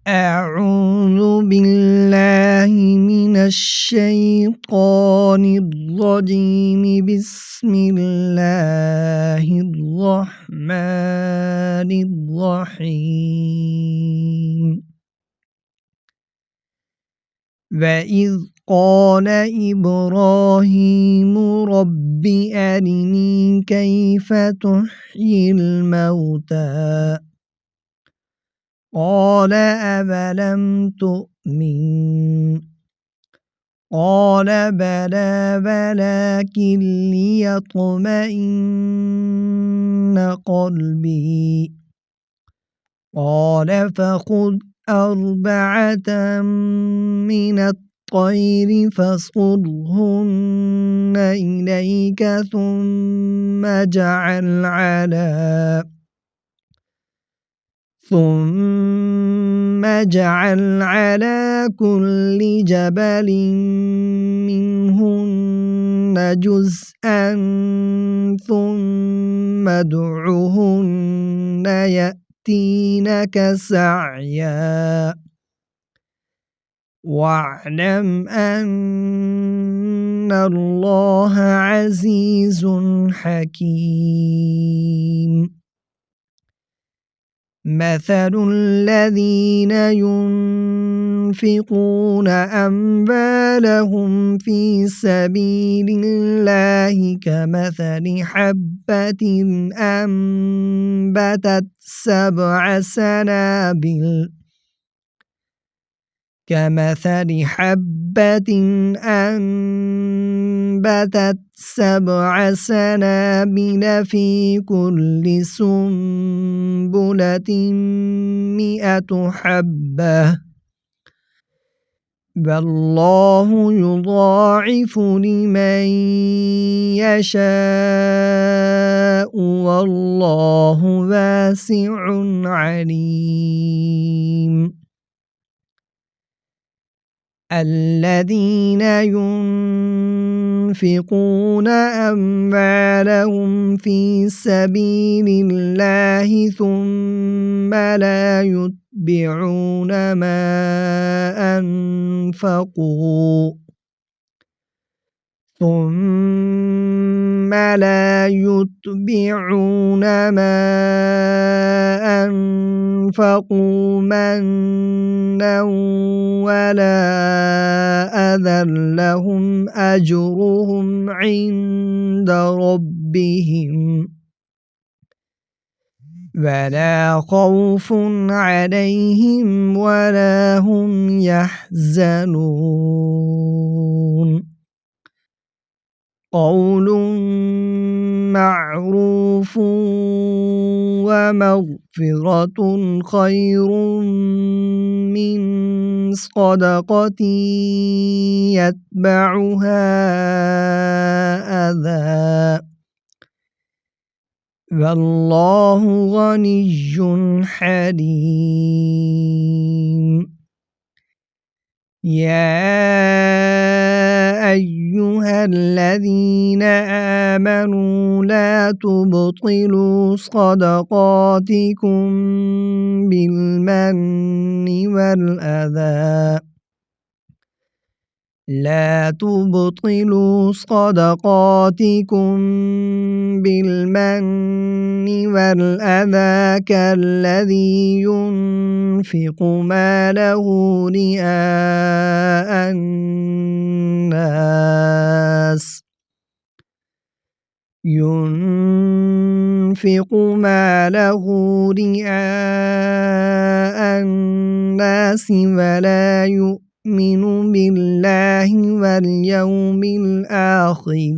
أعوذ بالله من الشيطان الرجيم. بسم الله الرحمن الرحيم. وإذ قال إبراهيم رب أرني كيف تحيي الموتى قال أولم تؤمن قال بلى ولكن ليطمئن قلبي قال فخذ أربعة من الطير فصرهن إليك ثم اجعل على كل جبل منهن جزءا ثم ادعهن يأتينك سعيا واعلم أن الله عزيز حكيم. مثل الذين ينفقون أموالهم في سبيل الله كمثل حبة أنبتت سبع سنابل في كل سنبلة 100 حبة والله يضاعف لمن يشاء والله واسع عليم. الذين ينفقون أموالهم في سبيل الله ثم لا يتبعون ما أنفقوا منا ولا أذى لهم أجرهم عند ربهم ولا خوف عليهم ولا هم يحزنون. قول معروف ومغفرة خير من صدقة يتبعها أذى والله غني حليم. يا أيها الذين آمنوا لا تبطلوا صدقاتكم بالمن والأذى كالذي ينفق ماله رئاء الناس ولا يؤمن بالله واليوم الآخر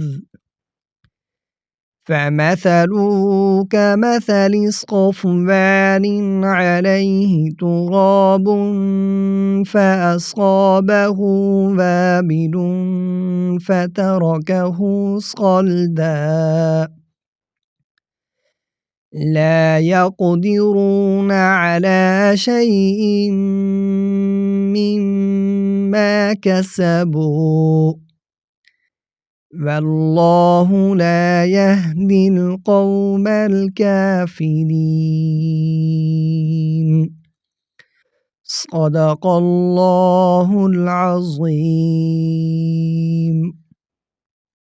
فمثله كمثل صفوان عليه تراب فأصابه وابل فتركه صلدا لا يقدرون على شيء مما كسبوا والله لا يهدي القوم الكافرين. صدق الله العظيم.